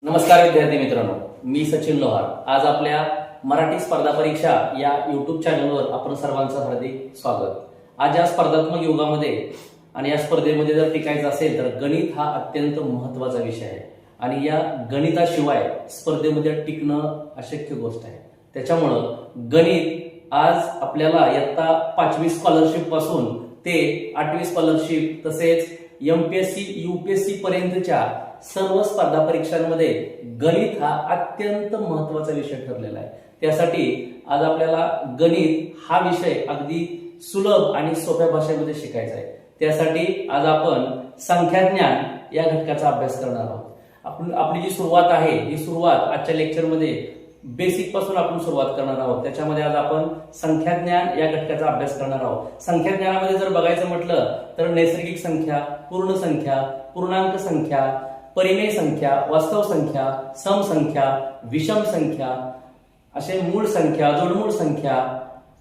नमस्कार विद्यार्थी मित्रांनो, मी सचिन लोहार। आज आपल्या मराठी स्पर्धा परीक्षा या युट्यूब चॅनलवर आपण सर्वांचं हार्दिक स्वागत। आज या स्पर्धात्मक युगामध्ये आणि या स्पर्धेमध्ये जर टिकायचं असेल तर गणित हा अत्यंत महत्त्वाचा विषय आहे आणि या गणिताशिवाय स्पर्धेमध्ये टिकणं अशक्य गोष्ट आहे। त्याच्यामुळं गणित आज आपल्याला इयत्ता 5वी स्कॉलरशिप पासून ते 8वी स्कॉलरशिप तसेच एमपीएससी यूपीएससी पर्यंतच्या सर्व स्पर्धा परीक्षांमध्ये गणित हा अत्यंत महत्त्वाचा विषय ठरलेला आहे। त्यासाठी आज आपल्याला गणित हा विषय अगदी सुलभ आणि सोप्या भाषेमध्ये शिकायचा आहे। त्यासाठी आज आपण संख्याज्ञान या घटकाचा अभ्यास करणार आहोत। आपली जी सुरुवात आहे ही सुरुवात आजच्या लेक्चरमध्ये बेसिक पासून आपण सुरुवात करणार आहोत। त्याच्यामध्ये आज आपण संख्याज्ञान या घटकाचा अभ्यास करणार आहोत। संख्याज्ञानामध्ये जर बघायचं म्हटलं तर नैसर्गिक संख्या, पूर्ण संख्या, पूर्णांक संख्या, परिमेय संख्या, वास्तव संख्या, सम संख्या, विषम संख्या, असे मूळ संख्या, जोडमूळ संख्या,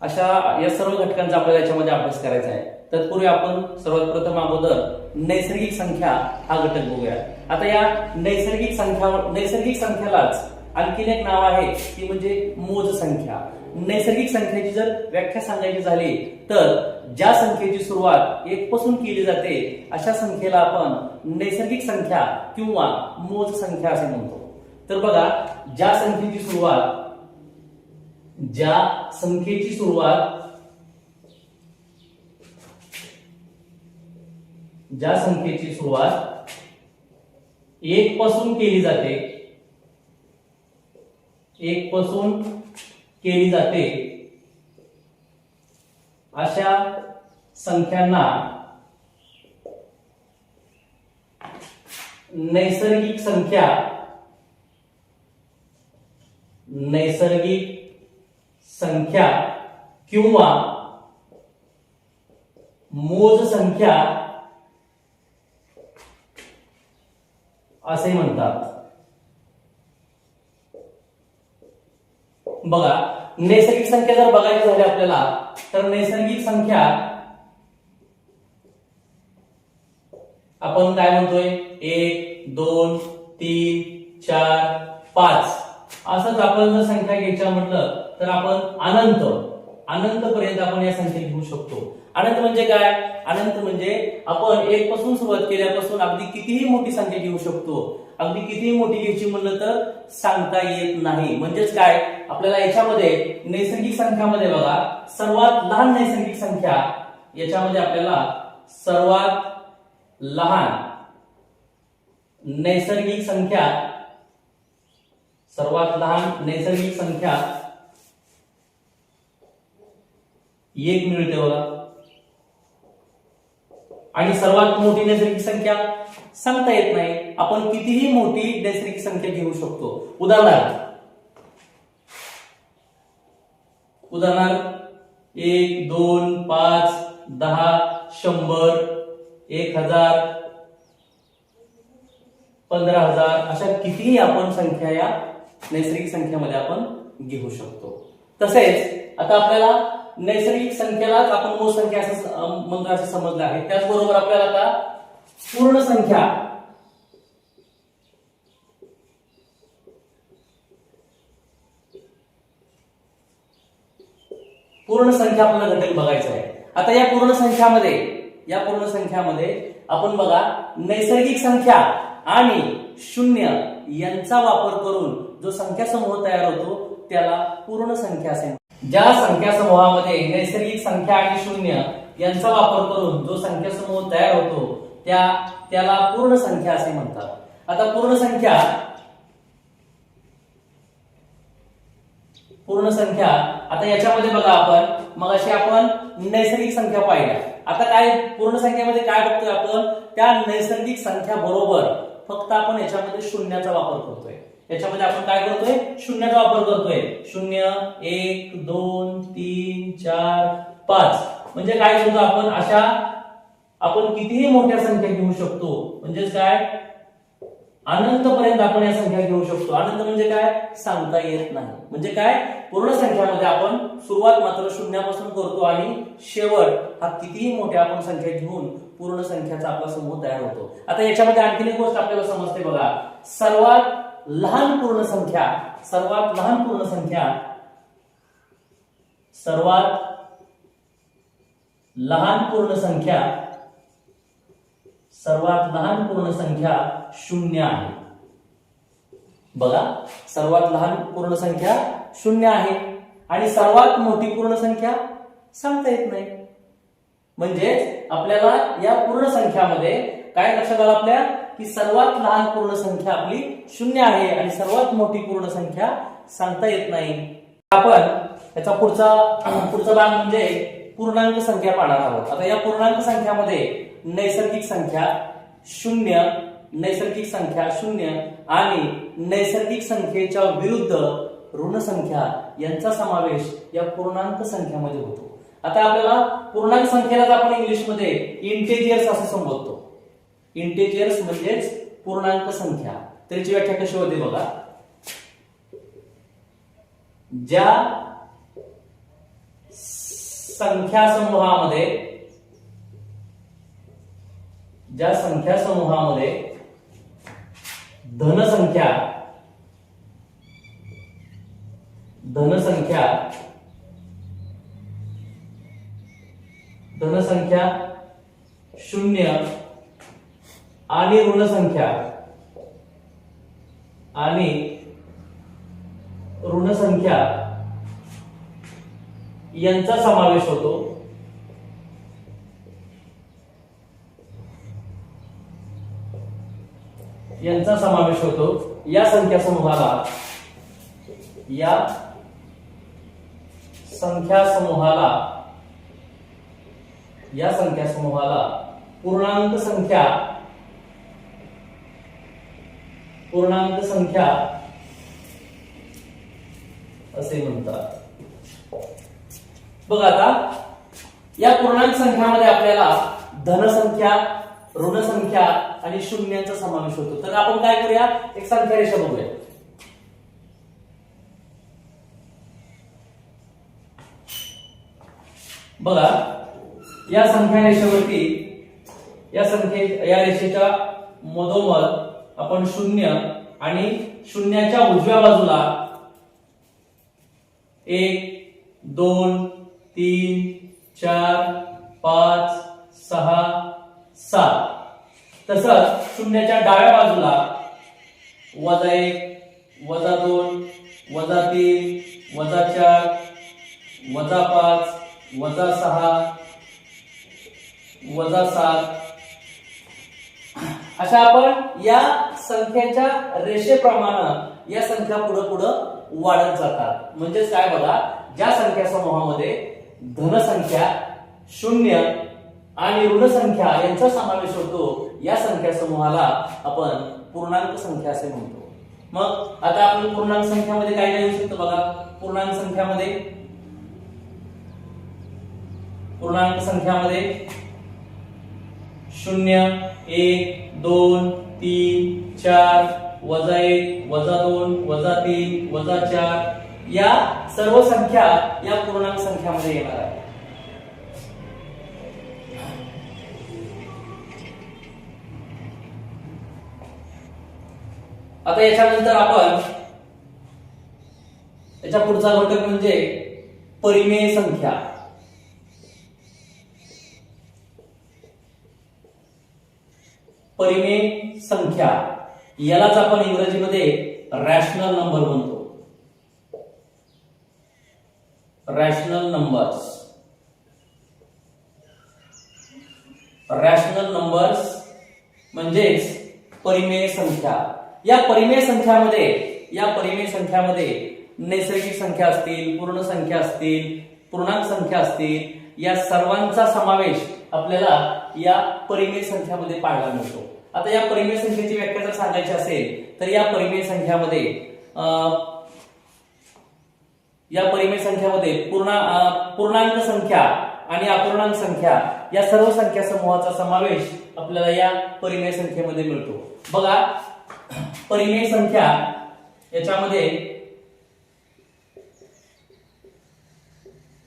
अशा या सर्व घटकांचा आपल्याला याच्यामध्ये अभ्यास करायचा आहे। तत्पूर्वी आपण सर्वात प्रथम अगोदर नैसर्गिक संख्या हा घटक बघूया। आता या नैसर्गिक संख्यालाच आणखीन एक नाव आहे ती म्हणजे मोज संख्या। नैसर्गिक संख्येची जर व्याख्या सांगायची झाली तर ज्या संख्येची सुरुवात 1 पासून केली जाते अशा संख्येला आपण नैसर्गिक संख्या किंवा मोज संख्या असे म्हणतो। तर बघा, ज्या संख्येची सुरुवात 1 पासून केली जाते अशा संख्यांना नैसर्गिक संख्या किंवा मोज संख्या असे म्हणतात। बघा, नैसर्गिक संख्या जर बघायची झाली आपल्याला तर नैसर्गिक संख्या आपण काय म्हणतोय, 1 2 3 4 5 असंच आपण जर संख्या घ्यायच्या म्हटलं तर आपण अनंत पर्यंत आपण या संख्या घेऊ शकतो। अनंत म्हणजे काय? अनंत म्हणजे आपण 1 पासून सुरुवात केल्यापासून अगदी कितीही मोठी संख्या घेऊ शकतो। अगदी कितीही मोठी घ्यायची म्हणलं तर सांगता येत नाही। म्हणजेच काय, आपल्याला याच्यामध्ये नैसर्गिक संख्यामध्ये बघा, सर्वात लहान नैसर्गिक संख्या, याच्यामध्ये आपल्याला सर्वात लहान नैसर्गिक संख्या 1 मिळते बघा, आणि सर्वात मोठी नैसर्गिक संख्या सांगता येत नाही। आपण कितीही मोठी नैसर्गिक संख्या घेऊ शकतो। उदाहरणार्थ 1 2 5 10 100 1000 15000 अशा कितीही आपण संख्या या नैसर्गिक संख्येमध्ये आपण घेऊ शकतो। तसेच आता आपल्याला नैसर्गिक संख्येलाच आपण मोज संख्या असं म्हणतो असं समजलं आहे। त्याचबरोबर आपल्याला आता पूर्ण संख्या आपल्याला घटक बघायचा आहे। आता या पूर्ण संख्यामध्ये आपण बघा, नैसर्गिक संख्या आणि शून्य यांचा वापर करून जो संख्या समूह तयार होतो त्याला पूर्ण संख्या असे म्हणतात। ज्या संख्या समूहामध्ये नैसर्गिक संख्या आणि शून्य यांचा वापर करून जो संख्या समूह तयार होतो त्याला पूर्ण संख्या असे म्हणतात। आता पूर्ण संख्या आता याच्यामध्ये बघा, मगाशी आपण नैसर्गिक संख्या पाहिल्या। आता काय पूर्ण संख्येमध्ये काय बघतोय आपण, त्या नैसर्गिक संख्या बरोबर फक्त आपण याच्यामध्ये शून्याचा वापर करतोय। याच्यामध्ये आपण काय करतोय, शून्याचा वापर करतोय। 0 1 2 3 4 5 म्हणजे काय सुद्धा आपण कितीही मोठ्या संख्या घेऊ शकतो। म्हणजेच काय, अनंत पर्यंत आपण या संख्या घेऊ शकतो। अनंत म्हणजे काय, सांगता येत नाही। म्हणजे काय, पूर्ण संख्यामध्ये आपण सुरुवात मात्र शून्यापासून करतो आणि शेवट हा कितीही मोठ्या आपण संख्या घेऊन पूर्ण संख्याचा आपला समूह तयार होतो। आता याच्यामध्ये आणखी एक गोष्ट आपल्याला समजते बघा, सर्वात लहान पूर्ण संख्या, सर्वात लहान पूर्ण संख्या, सर्वात लहान पूर्ण संख्या, सर्वात लहान पूर्ण संख्या 0 आहे. बघा, सर्वात लहान पूर्ण संख्या 0 आहे आणि सर्वात मोठी पूर्ण संख्या सांगता येत नाही. म्हणजे आपल्याला या पूर्ण संख्यामध्ये काय लक्षात आलं आपल्या, की सर्वात लहान पूर्ण संख्या आपली 0 आहे आणि सर्वात मोठी पूर्ण संख्या सांगता येत नाही. आपण याचा पुढचा भाग म्हणजे पूर्णांक संख्या पाहणार आहोत. आता या पूर्णांक संख्यामध्ये नैसर्गिक संख्या 0, नैसर्गिक संख्या 0 आणि नैसर्गिक संख्येच्या विरुद्ध ऋण संख्या यांचा समावेश या पूर्णांक संख्यामध्ये होतो. आता आपल्याला पूर्णांक संख्येला आपण इंग्लिशमध्ये इंटेजर्स असं संबोधतो. इंटेजर्स म्हणजेच पूर्णांक संख्या. त्याची व्याख्या कशी होते बघा, ज्या संख्या समूहामध्ये धनसंख्या 0 आणि ऋण संख्या यांचा समावेश होतो. या संख्या समूहाला पूर्णांक संख्या असे म्हणतात. बघा, आता या पूर्णांक संख्यामध्ये आपल्याला धनसंख्या, ऋण संख्या आणि शून्यांचा समावेश होतो. तर आपण काय करूया, एक संख्या रेषा बघूया. बघा, या संख्या रेषेवरती या रेषेच्या मधोमध आपण 0 आणि शून्याच्या उजव्या बाजूला 1 2 3 4 5 6 7, तसंच शून्याच्या डाव्या बाजूला -1 -2 -3 -4 -5 -6 -7 अशा आपण या संख्येच्या रेषेप्रमाणे या संख्या पुढे वाढत जातात. म्हणजेच काय बघा, ज्या संख्या समूहामध्ये धनसंख्या 0 आणि ऋण संख्या यांचा समावेश होतो, या संख्या समूहाला आपण पूर्णांक संख्या असे म्हणतो. मग आता आपण पूर्णांक संख्यामध्ये काय काय येऊ शकतो बघा. पूर्णांक संख्यामध्ये 0 1 2 3 4 -1 -2 -3 -4 या सर्व संख्या या पूर्णांक संख्यामध्ये येणार आहे. आता याच्यानंतर आपण याच्या पुढचा घटक म्हणजे परिमेय संख्या. परिमेय संख्या यालाच आपण इंग्रजीमध्ये रॅशनल नंबर म्हणतो. रॅशनल नंबर्स म्हणजेच परिमेय संख्या. या परिमेय संख्यामध्ये नैसर्गिक संख्या असतील, पूर्ण संख्या असतील, पूर्णांक संख्या असतील, या सर्वांचा समावेश आपल्याला या परिमेय संख्यामध्ये पाहायला मिळतो. आता या परिमेय संख्येची व्याख्या जर सांगायची असेल तर या परिमेय संख्यामध्ये पूर्णांक संख्या आणि अपूर्णांक संख्या या सर्व संख्या समूहाचा समावेश आपल्याला या परिमेय संख्येमध्ये मिळतो. बघा, परिमेय संख्या याच्यामध्ये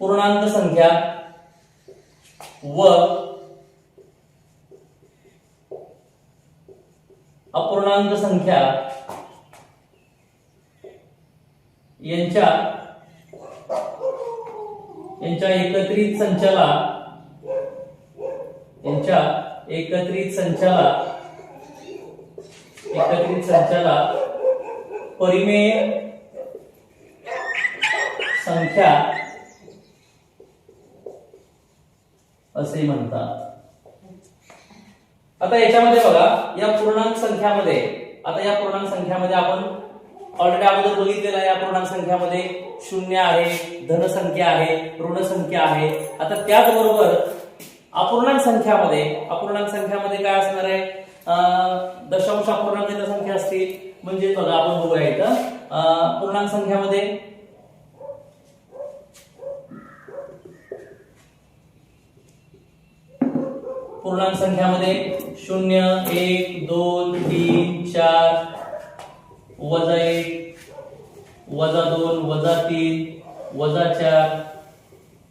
पूर्णांक संख्या व अपूर्णांक संख्या यांच्या एकत्रित संचाला परिमेय संख्या असे म्हणतात. आता याच्यामध्ये बघा, या पूर्णांक संख्यामध्ये आपण ऑलरेडी अगोदर बघितलेलं आहे. या पूर्णांक संख्यामध्ये शून्य आहे, धन संख्या आहे, ऋण संख्या आहे. आता त्याचबरोबर अपूर्णांक संख्यामध्ये काय असणार आहे, दशांश अपूर्णांक संख्या असतील. म्हणजे बघा, आपण बघूया इथं पूर्णांक संख्यामध्ये पूर्णांक संख्यामध्ये 0 1 2 3 4 -1 -2 -3 -4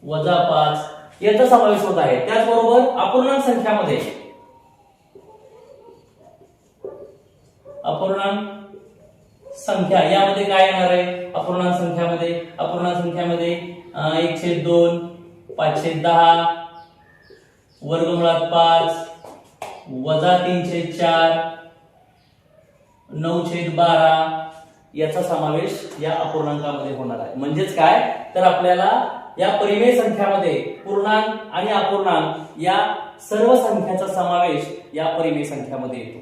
-5 याचा समावेश होत आहे. त्याचबरोबर अपूर्णांक संख्या यामध्ये काय येणार आहे, अपूर्णांक संख्यामध्ये 1/2 5/10 वर्गमुळात 5 -3/4 9/12 याचा समावेश या अपूर्णांकामध्ये होणार आहे. म्हणजेच काय, तर आपल्याला या परिमेय संख्यामध्ये पूर्णांक आणि अपूर्णांक या सर्व संख्याचा समावेश या परिमेय संख्यामध्ये येतो.